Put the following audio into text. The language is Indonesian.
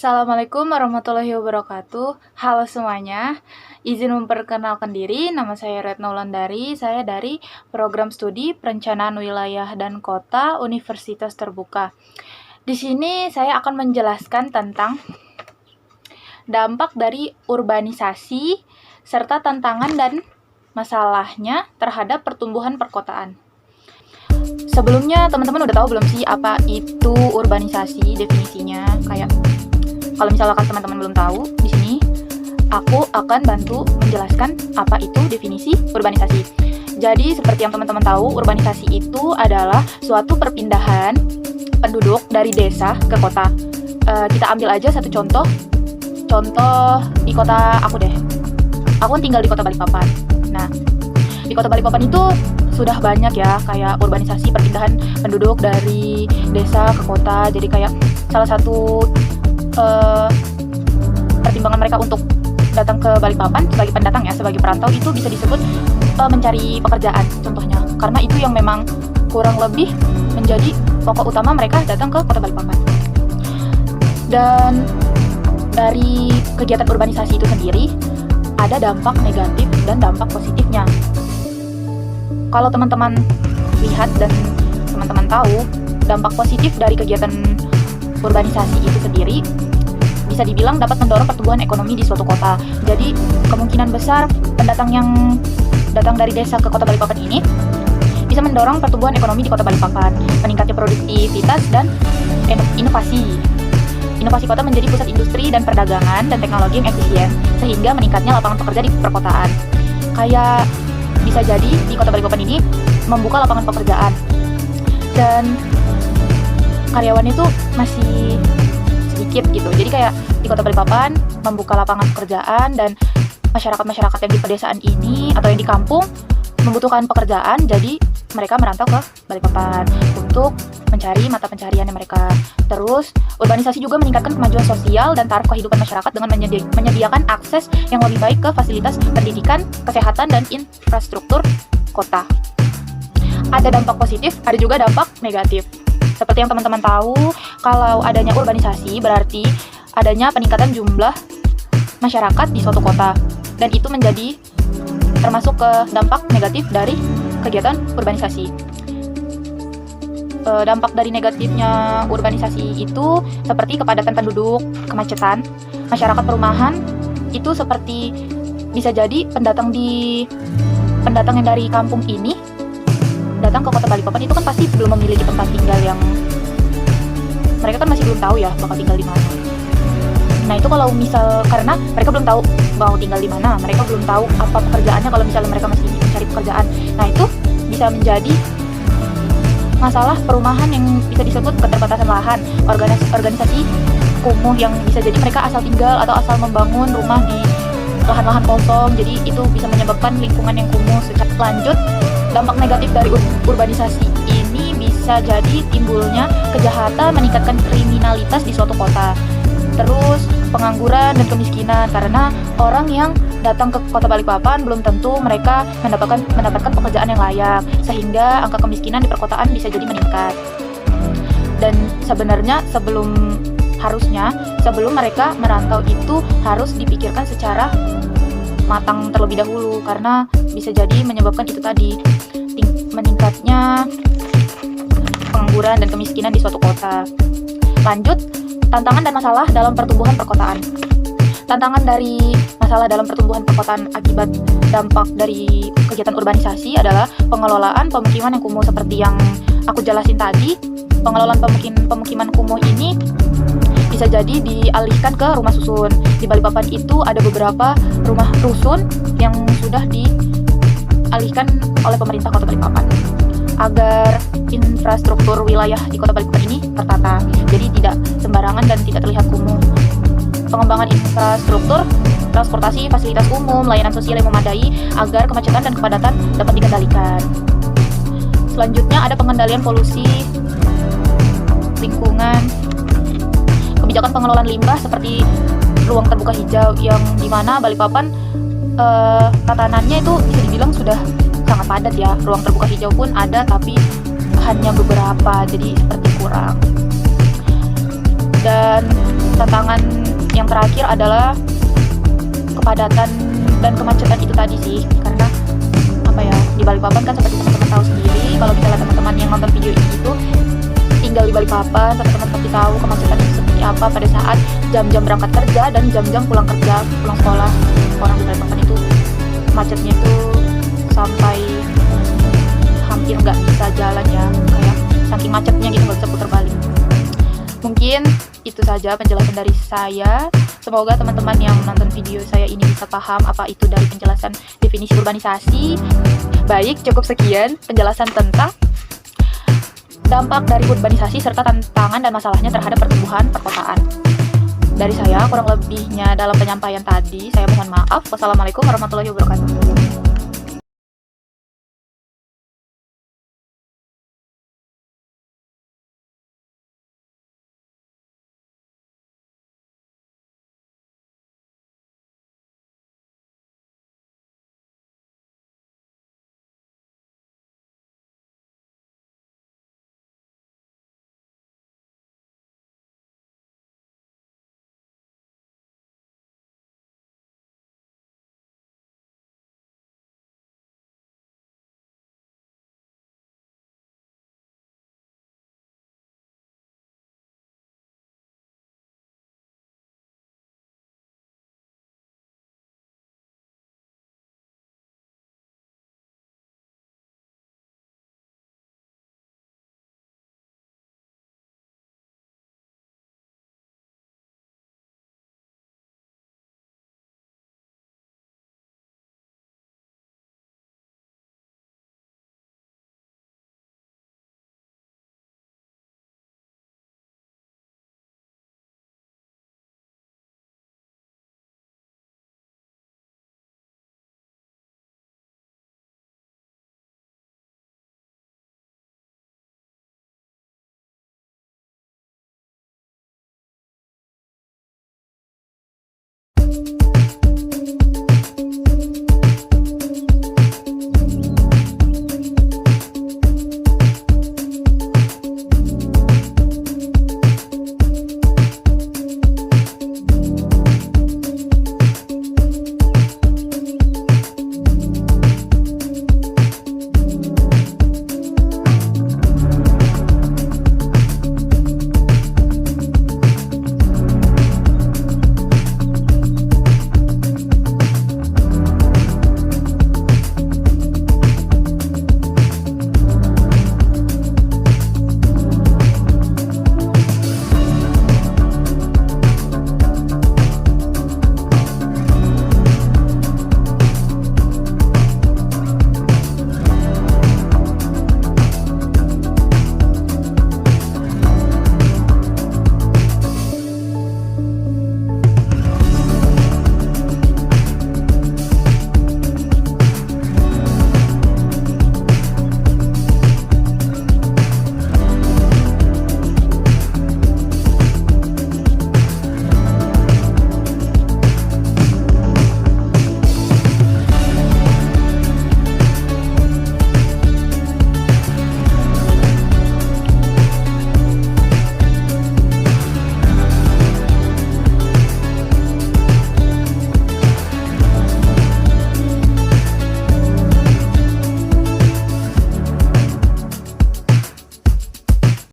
Assalamualaikum warahmatullahi wabarakatuh. Halo semuanya, izin memperkenalkan diri, nama saya Retno Wulandari, saya dari Program Studi Perencanaan Wilayah dan Kota Universitas Terbuka. Di sini saya akan menjelaskan tentang dampak dari urbanisasi serta tantangan dan masalahnya terhadap pertumbuhan perkotaan. Sebelumnya teman-teman udah tahu belum sih apa itu urbanisasi, definisinya? Kayak kalau misalkan teman-teman belum tahu, di sini aku akan bantu menjelaskan apa itu definisi urbanisasi. Jadi seperti yang teman-teman tahu, urbanisasi itu adalah suatu perpindahan penduduk dari desa ke kota. Kita ambil aja satu contoh di kota aku deh. Aku kan tinggal di kota Balikpapan. Nah, di kota Balikpapan itu sudah banyak ya kayak urbanisasi perpindahan penduduk dari desa ke kota. Jadi kayak salah satu pertimbangan mereka untuk datang ke Balikpapan sebagai pendatang ya, sebagai perantau itu bisa disebut mencari pekerjaan contohnya, karena itu yang memang kurang lebih menjadi pokok utama mereka datang ke kota Balikpapan. Dan dari kegiatan urbanisasi itu sendiri ada dampak negatif dan dampak positifnya. Kalau teman-teman lihat dan teman-teman tahu, dampak positif dari kegiatan urbanisasi itu sendiri bisa dibilang dapat mendorong pertumbuhan ekonomi di suatu kota. Jadi kemungkinan besar pendatang yang datang dari desa ke kota Balikpapan ini bisa mendorong pertumbuhan ekonomi di kota Balikpapan, meningkatnya produktivitas dan inovasi. Inovasi kota menjadi pusat industri dan perdagangan dan teknologi yang efisien, sehingga meningkatnya lapangan pekerja di perkotaan. Kayak bisa jadi di kota Balikpapan ini membuka lapangan pekerjaan dan karyawannya itu masih sedikit gitu. Jadi kayak di kota Balikpapan membuka lapangan pekerjaan dan masyarakat-masyarakat yang di pedesaan ini atau yang di kampung membutuhkan pekerjaan, jadi mereka merantau ke Balikpapan untuk mencari mata pencahariannya mereka. Terus urbanisasi juga meningkatkan kemajuan sosial dan taraf kehidupan masyarakat dengan menyediakan akses yang lebih baik ke fasilitas pendidikan, kesehatan, dan infrastruktur kota. Ada dampak positif, ada juga dampak negatif. Seperti yang teman-teman tahu, kalau adanya urbanisasi berarti adanya peningkatan jumlah masyarakat di suatu kota, dan itu menjadi termasuk ke dampak negatif dari kegiatan urbanisasi. Dampak dari negatifnya urbanisasi itu seperti kepadatan penduduk, kemacetan, masyarakat perumahan itu seperti bisa jadi pendatang yang dari kampung ini datang ke kota Balikpapan itu kan pasti belum memiliki tempat tinggal yang mereka kan masih belum tahu ya bakal tinggal di mana. Nah itu kalau misal karena mereka belum tahu mau tinggal di mana, mereka belum tahu apa pekerjaannya kalau misalnya mereka masih mencari pekerjaan. Nah itu bisa menjadi masalah perumahan yang bisa disebut keterbatasan lahan, organisasi kumuh yang bisa jadi mereka asal tinggal atau asal membangun rumah di lahan-lahan kosong. Jadi itu bisa menyebabkan lingkungan yang kumuh. Secara lanjut, dampak negatif dari urbanisasi ini bisa jadi timbulnya kejahatan, meningkatkan kriminalitas di suatu kota. Terus pengangguran dan kemiskinan, karena orang yang datang ke kota Balikpapan belum tentu mereka mendapatkan pekerjaan yang layak, sehingga angka kemiskinan di perkotaan bisa jadi meningkat. Dan sebenarnya sebelum mereka merantau itu harus dipikirkan secara matang terlebih dahulu, karena bisa jadi menyebabkan itu tadi meningkatnya pengangguran dan kemiskinan di suatu kota. Lanjut, tantangan dan masalah dalam pertumbuhan perkotaan. Tantangan dari masalah dalam pertumbuhan perkotaan akibat dampak dari kegiatan urbanisasi adalah pengelolaan pemukiman yang kumuh seperti yang aku jelasin tadi. Pengelolaan pemukiman kumuh ini bisa jadi dialihkan ke rumah susun. Di Balikpapan itu ada beberapa rumah rusun yang sudah dialihkan oleh pemerintah kota Balikpapan agar infrastruktur wilayah di kota Balikpapan ini tertata, jadi tidak sembarangan dan tidak terlihat kumuh. Pengembangan infrastruktur, transportasi, fasilitas umum, layanan sosial yang memadai agar kemacetan dan kepadatan dapat dikendalikan. Selanjutnya ada pengendalian polusi lingkungan, kebijakan pengelolaan limbah seperti ruang terbuka hijau yang dimana Balikpapan tatanannya itu bisa dibilang sudah sangat padat ya. Ruang terbuka hijau pun ada tapi hanya beberapa, jadi seperti kurang. Dan tantangan yang terakhir adalah kepadatan dan kemacetan itu tadi sih, karena apa ya, di Balikpapan kan seperti teman-teman tahu sendiri, kalau misalnya teman-teman yang nonton video ini itu tinggal di Balikpapan, teman-teman pasti tahu kemacetan itu seperti apa pada saat jam-jam berangkat kerja dan jam-jam pulang kerja, pulang sekolah. Orang di Balikpapan itu macetnya itu sampai hampir nggak bisa jalan ya, kayak saking macetnya gitu, nggak bisa putar balik. Mungkin itu saja penjelasan dari saya. Semoga teman-teman yang nonton video saya ini bisa paham apa itu dari penjelasan definisi urbanisasi. Baik, cukup sekian penjelasan tentang dampak dari urbanisasi serta tantangan dan masalahnya terhadap pertumbuhan perkotaan. Dari saya, kurang lebihnya dalam penyampaian tadi, saya mohon maaf. Wassalamualaikum warahmatullahi wabarakatuh.